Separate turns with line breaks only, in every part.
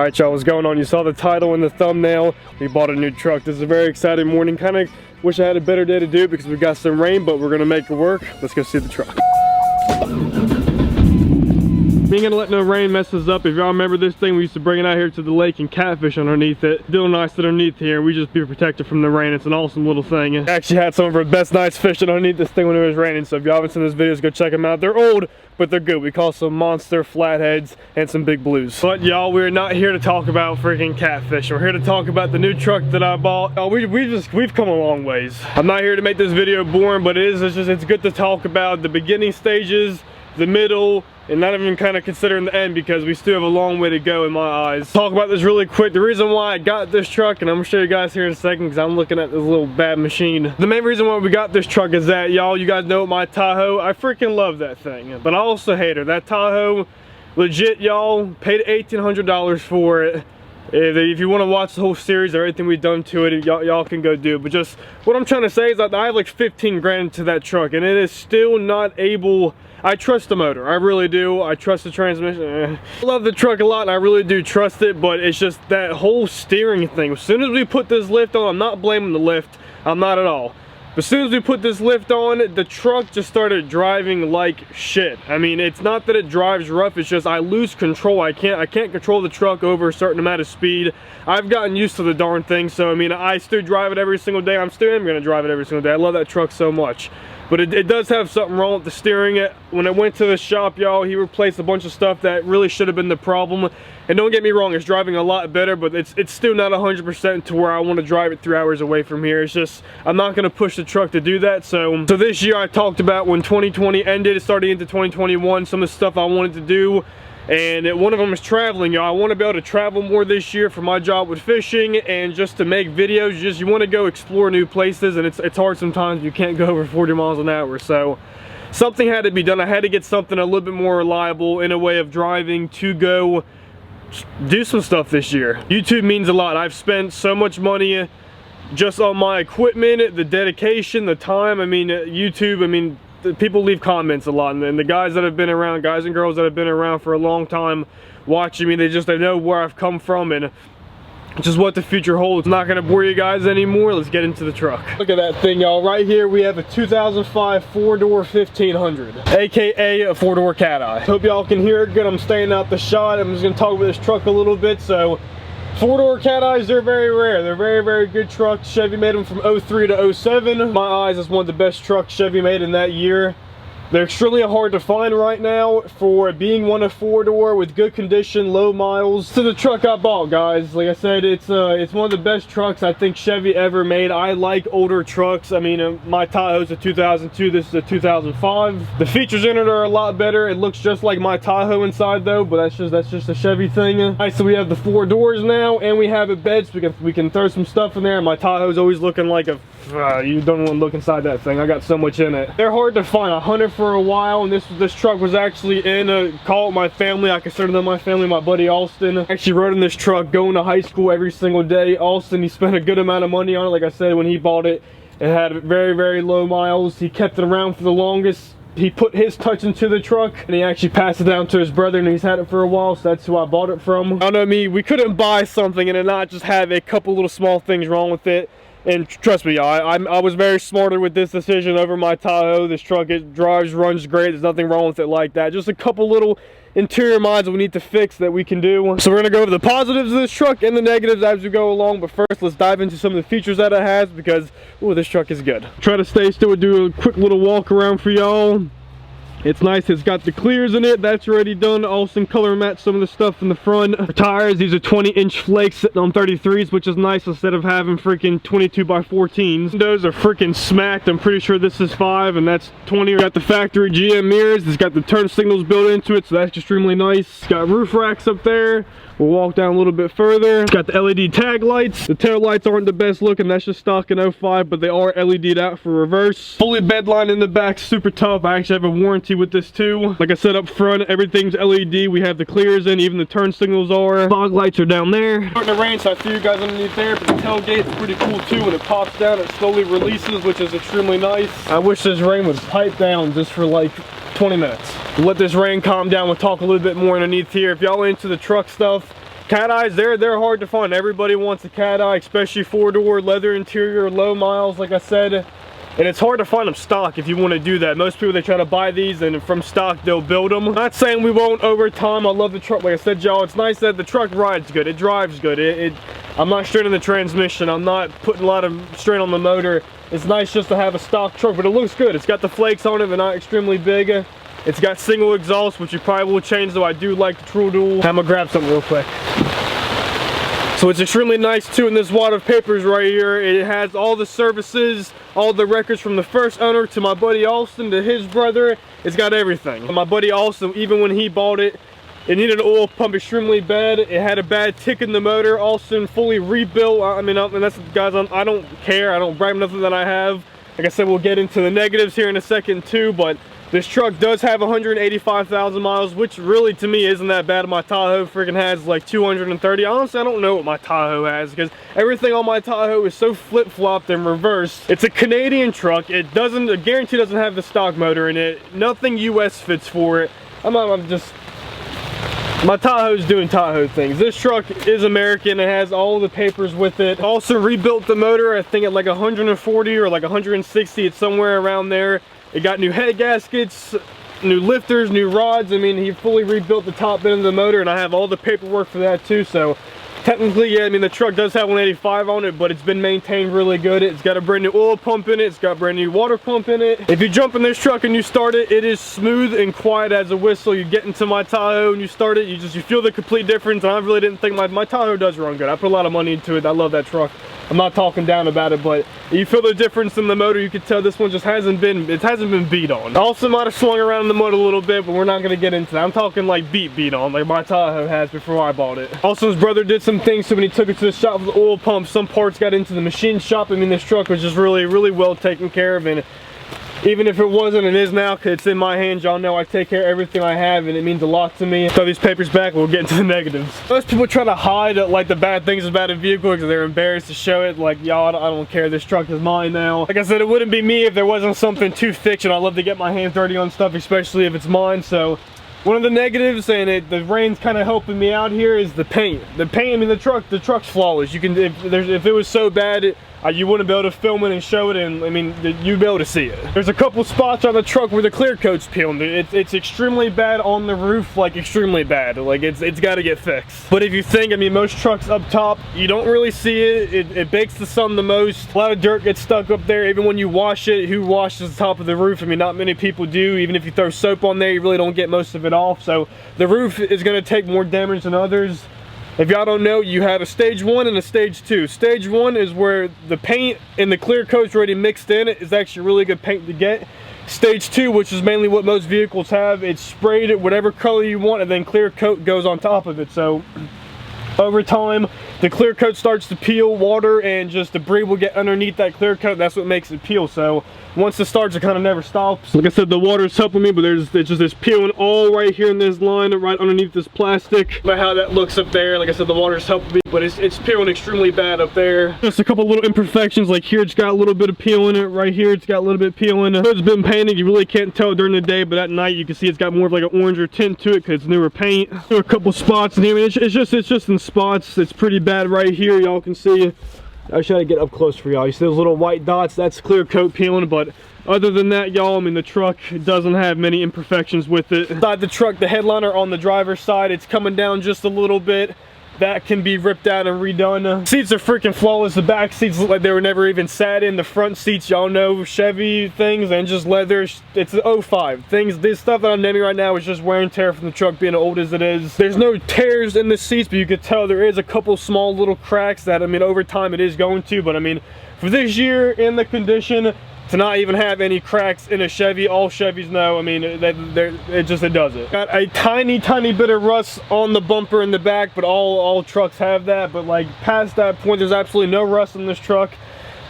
Alright y'all, what's going on? You saw the title and the thumbnail. We bought a new truck. This is a very exciting morning. Kind of wish I had a better day to do it because we got some rain, but we're gonna make it work. Let's go see the truck. We ain't gonna let no rain mess us up. If y'all remember this thing, we used to bring it out here to the lake and catfish underneath it. Still nice underneath here. We just be protected from the rain. It's an awesome little thing. I actually had some of our best nights fishing underneath this thing when it was raining. So if y'all haven't seen those videos, go check them out. They're old, but they're good. We caught some monster flatheads and some big blues. But y'all, we're not here to talk about freaking catfish. We're here to talk about the new truck that I bought. We've come a long ways. I'm not here to make this video boring, but it's good to talk about the beginning stages, the middle, and not even kind of considering the end because we still have a long way to go in my eyes. Talk about this really quick. The reason why I got this truck, and I'm gonna show you guys here in a second because I'm looking at this little bad machine. The main reason why we got this truck is that, y'all, you guys know my Tahoe. I freaking love that thing, but I also hate her. That Tahoe, legit, y'all, paid $1,800 for it. If you want to watch the whole series, everything we've done to it, y'all can go do it. But just what I'm trying to say is that I have like 15 grand to that truck, and it is still not able. I trust the motor, I really do. I trust the transmission. I love the truck a lot and I really do trust it, but it's just that whole steering thing. As soon as we put this lift on, I'm not blaming the lift, I'm not at all. But as soon as we put this lift on, the truck just started driving like shit. I mean, it's not that it drives rough, it's just I lose control. I can't control the truck over a certain amount of speed. I've gotten used to the darn thing, so I mean, I still drive it every single day. I'm still gonna drive it every single day. I love that truck so much. But it does have something wrong with the steering. When I went to the shop, y'all, he replaced a bunch of stuff that really should have been the problem. And don't get me wrong, it's driving a lot better, but it's still not 100% to where I want to drive it 3 hours away from here. It's just, I'm not going to push the truck to do that. So this year I talked about when 2020 ended, it started into 2021, some of the stuff I wanted to do. And one of them is traveling, y'all. I want to be able to travel more this year for my job with fishing and just to make videos. You want to go explore new places, and it's hard sometimes. You can't go over 40 miles an hour. So something had to be done. I had to get something a little bit more reliable in a way of driving to go do some stuff this year. YouTube means a lot. I've spent so much money just on my equipment, the dedication, the time. I mean, YouTube, I mean, people leave comments a lot, and the guys that have been around, guys and girls that have been around for a long time watching me, they know where I've come from and just what the future holds. I'm not gonna bore you guys anymore. Let's get into the truck. Look at that thing, y'all. Right here we have a 2005 four-door 1500, aka a four-door cat eye. Hope y'all can hear it good. I'm staying out the shot. I'm just gonna talk about this truck a little bit. So four-door cat eyes, they're very rare. They're very, very good trucks. Chevy made them from 03 to 07. My eyes is one of the best trucks Chevy made in that year. They're extremely hard to find right now for being one of four-door with good condition, low miles. So the truck I bought, guys, like I said, it's one of the best trucks I think Chevy ever made. I like older trucks. I mean, my Tahoe's a 2002, this is a 2005. The features in it are a lot better. It looks just like my Tahoe inside though, but that's just a Chevy thing. All right, so we have the 4 doors now, and we have a bed so we can throw some stuff in there. My Tahoe's always looking like a you don't want to look inside that thing. I got so much in it. They're hard to find. I hunted for a while, and this truck was actually in call it my family. I consider them my family. My buddy Austin actually rode in this truck going to high school every single day. Austin, he spent a good amount of money on it. Like I said, when he bought it, it had very, very low miles. He kept it around for the longest. He put his touch into the truck, and he actually passed it down to his brother, and he's had it for a while, so that's who I bought it from. I know me, we couldn't buy something and it not just have a couple little small things wrong with it. And trust me, y'all, I was very smarter with this decision over my Tahoe. This truck, it drives, runs great. There's nothing wrong with it like that. Just a couple little interior mods that we need to fix that we can do. So we're gonna go over the positives of this truck and the negatives as we go along. But first, let's dive into some of the features that it has because, ooh, this truck is good. Try to stay still and do a quick little walk around for y'all. It's nice, it's got the clears in it, that's already done. Austin color matched some of the stuff in the front. The tires, these are 20-inch flakes sitting on 33s, which is nice instead of having freaking 22x14s. Windows are freaking smacked. I'm pretty sure this is 5 and that's 20. Got the factory GM mirrors, it's got the turn signals built into it, so that's extremely nice. It's got roof racks up there. We'll walk down a little bit further. It's got the LED tag lights. The tail lights aren't the best looking, that's just stock in 05, but they are LED'd out for reverse. Fully bedline in the back, super tough. I actually have a warranty with this too. Like I said up front, everything's LED. We have the clears in, even the turn signals are. Fog lights are down there. Starting to rain, so I threw you guys underneath there, but the tailgate's pretty cool too. When it pops down, it slowly releases, which is extremely nice. I wish this rain would pipe down just for like 20 minutes. Let this rain calm down. We'll talk a little bit more underneath here. If y'all into the truck stuff, cat eyes, they're hard to find. Everybody wants a cat eye, especially 4-door, leather interior, low miles, like I said. And it's hard to find them stock if you want to do that. Most people, they try to buy these and from stock they'll build them. I'm not saying we won't over time. I love the truck. Like I said, y'all, it's nice that the truck rides good. It drives good. I'm not straining the transmission. I'm not putting a lot of strain on the motor. It's nice just to have a stock truck, but it looks good. It's got the flakes on it. They're not extremely big. It's got single exhaust, which you probably will change, though I do like the True Dual. I'm gonna grab something real quick. So it's extremely nice too in this wad of papers right here. It has all the services, all the records from the first owner to my buddy Austin to his brother. It's got everything. My buddy Austin, even when he bought it, it needed an oil pump extremely bad. It had a bad tick in the motor. Austin fully rebuilt. I mean, and that's, guys, I don't care. I don't brag nothing that I have. Like I said, we'll get into the negatives here in a second too, but this truck does have 185,000 miles, which really to me isn't that bad. My Tahoe freaking has like 230. Honestly, I don't know what my Tahoe has because everything on my Tahoe is so flip-flopped and reversed. It's a Canadian truck. It doesn't, I guarantee, doesn't have the stock motor in it. Nothing US fits for it. My Tahoe's doing Tahoe things. This truck is American. It has all the papers with it. Also rebuilt the motor, I think at like 140 or like 160. It's somewhere around there. It got new head gaskets, new lifters, new rods. I mean, he fully rebuilt the top end of the motor, and I have all the paperwork for that too. So technically, yeah, I mean, the truck does have 185 on it, but it's been maintained really good. It's got a brand new oil pump in it. It's got a brand new water pump in it. If you jump in this truck and you start it, it is smooth and quiet as a whistle. You get into my Tahoe and you start it, you feel the complete difference. And I really didn't think my Tahoe does run good. I put a lot of money into it. I love that truck. I'm not talking down about it, but you feel the difference in the motor. You can tell this one just hasn't been beat on. Also might have swung around in the mud a little bit, but we're not gonna get into that. I'm talking like beat on, like my Tahoe has before I bought it. Also, his brother did some things, so when he took it to the shop with the oil pump, some parts got into the machine shop. I mean, this truck was just really, really well taken care of, and even if it wasn't, it is now, because it's in my hands. Y'all know I take care of everything I have, and it means a lot to me. Throw these papers back, we'll get into the negatives. Most people try to hide like the bad things about a vehicle because they're embarrassed to show it. Like, y'all, I don't care, this truck is mine now. Like I said, it wouldn't be me if there wasn't something too fiction. I love to get my hands dirty on stuff, especially if it's mine. So one of the negatives, and the rain's kind of helping me out here, is the paint. The paint, I mean, the truck's flawless. You can, if it was so bad, you wouldn't be able to film it and show it, and I mean, you'd be able to see it. There's a couple spots on the truck where the clear coat's peeling. It's extremely bad on the roof, like extremely bad. Like it's got to get fixed. But if you think, I mean, most trucks up top, you don't really see it. It bakes the sun the most. A lot of dirt gets stuck up there. Even when you wash it, who washes the top of the roof? I mean, not many people do. Even if you throw soap on there, you really don't get most of it off. So the roof is going to take more damage than others. If y'all don't know, you have a stage 1 and a stage 2. Stage 1 is where the paint and the clear coat's already mixed in. It's actually really good paint to get. Stage 2, which is mainly what most vehicles have, it's sprayed at whatever color you want, and then clear coat goes on top of it. So over time, the clear coat starts to peel water, and just debris will get underneath that clear coat. That's what makes it peel. So once it starts, it kind of never stops. Like I said, the water's helping me, but it's just this peeling all right here in this line, right underneath this plastic. About how that looks up there. Like I said, the water's helping me, but it's peeling extremely bad up there. Just a couple little imperfections, like here it's got a little bit of peel in it. Right here it's got a little bit of peel in it. It's been painted. You really can't tell during the day, but at night you can see it's got more of like an oranger tint to it because it's newer paint. There are a couple spots in here. I mean, it's just in spots. It's pretty bad right here. Y'all can see. I try to get up close for y'all. You see those little white dots? That's clear coat peeling, but other than that, y'all, I mean, the truck doesn't have many imperfections with it. Inside the truck, the headliner on the driver's side, it's coming down just a little bit. That can be ripped out and redone. Seats are freaking flawless. The back seats look like they were never even sat in. The front seats, y'all know, Chevy things and just leather. It's an 05. This stuff that I'm naming right now is just wear and tear from the truck being old as it is. There's no tears in the seats, but you could tell there is a couple small little cracks that, I mean, over time it is going to, but I mean, for this year in the condition, to not even have any cracks in a Chevy, all Chevys know, I mean, it does it. Got a tiny bit of rust on the bumper in the back, but all trucks have that. But like past that point, there's absolutely no rust in this truck.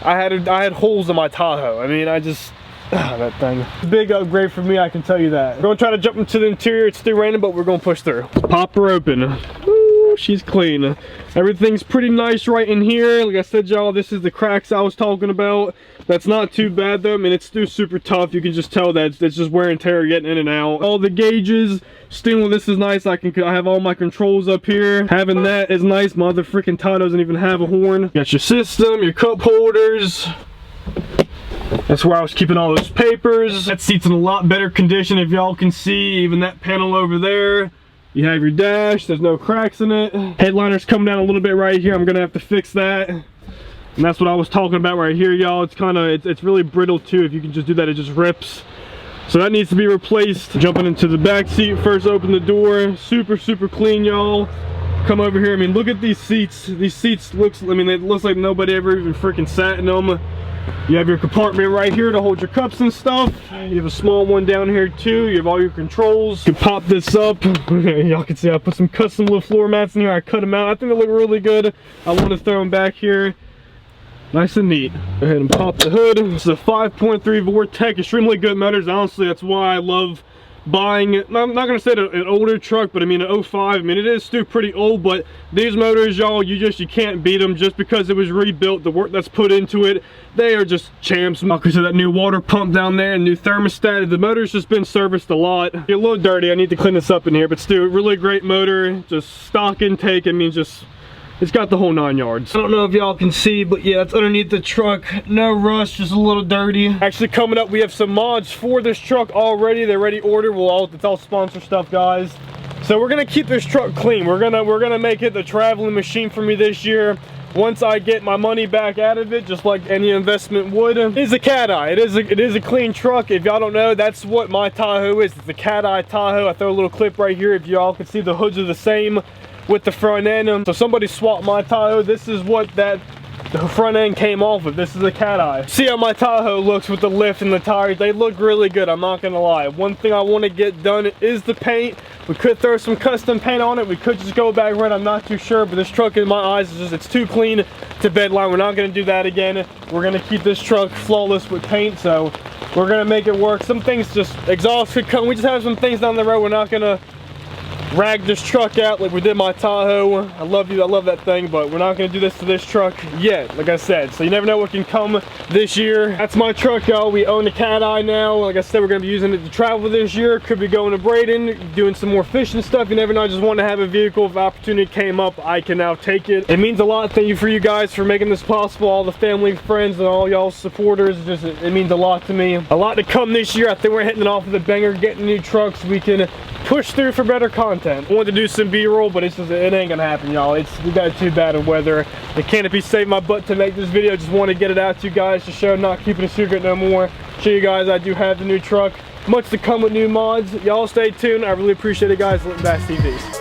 I had holes in my Tahoe. I mean, that thing. Big upgrade for me, I can tell you that. We're gonna try to jump into the interior. It's still raining, but we're gonna push through. Pop her open. Woo. Woo, she's clean. Everything's pretty nice right in here. Like I said, y'all, this is the cracks I was talking about. That's not too bad though. I mean, it's still super tough. You can just tell that it's just wear and tear getting in and out. All the gauges, still, this is nice. I have all my controls up here. Having that is nice. My other freaking tie doesn't even have a horn. You got your system, your cup holders. That's where I was keeping all those papers. That seat's in a lot better condition, if y'all can see. Even that panel over there. You have your dash, there's no cracks in it. Headliner's coming down a little bit right here. I'm gonna have to fix that. And that's what I was talking about right here, y'all. It's really brittle too. If you can just do that, it just rips. So that needs to be replaced. Jumping into the back seat, first open the door. Super, super clean, y'all. Come over here. I mean, look at these seats. These seats it looks like nobody ever even freaking sat in them. You have your compartment right here to hold your cups and stuff. You have a small one down here too. You have all your controls. You can pop this up. Y'all can see I put some custom little floor mats in here. I cut them out. I think they look really good. I want to throw them back here. Nice and neat. Go ahead and pop the hood. This is a 5.3 Vortec, extremely good motors. Honestly, that's why I love buying, I'm not gonna say an older truck, but I mean an 05. I mean, it is still pretty old, but these motors, y'all, you can't beat them just because it was rebuilt. The work that's put into it, they are just champs. Because of that new water pump down there and new thermostat, the motor's just been serviced a lot. You're a little dirty. I need to clean this up in here, but still, really great motor. Just stock intake. I mean, just it's got the whole 9 yards. I don't know if y'all can see, but yeah, it's underneath the truck. No rust, just a little dirty. Actually, coming up, we have some mods for this truck already. They're ready ordered. It's all sponsor stuff, guys. So we're gonna keep this truck clean. We're gonna make it the traveling machine for me this year. Once I get my money back out of it, just like any investment would. It is a cat eye. It is a clean truck. If y'all don't know, that's what my Tahoe is. It's a cat eye Tahoe. I throw a little clip right here if y'all can see the hoods are the same with the front end. So somebody swapped my Tahoe. This is what the front end came off of. This is a cat eye. See how my Tahoe looks with the lift and the tires. They look really good, I'm not gonna lie. One thing I want to get done is the paint. We could throw some custom paint on it. We could just go back red. I'm not too sure, but this truck in my eyes is just, it's too clean to bedline. We're not gonna do that again. We're gonna keep this truck flawless with paint, so we're gonna make it work. Some things, just exhaust could come. We just have some things down the road. We're not gonna rag this truck out like we did my Tahoe. I love that thing, but we're not gonna do this to this truck yet, like I said. So you never know what can come this year. That's my truck, y'all. We own the cat eye now. Like I said, we're gonna be using it to travel this year. Could be going to Braden, doing some more fishing stuff. You never know. I just want to have a vehicle. If opportunity came up, I can now take it. It means a lot. Thank you for you guys for making this possible. All the family, friends, and all y'all supporters. It means a lot to me. A lot to come this year. I think we're hitting it off with a banger, getting new trucks. We can push through for better content. I wanted to do some B-roll, but it ain't gonna happen, y'all. We got too bad of weather. The canopy saved my butt to make this video. Just want to get it out to you guys to show I'm not keeping a secret no more. Show you guys I do have the new truck. Much to come with new mods. Y'all stay tuned. I really appreciate it, guys. Litton Bass TV.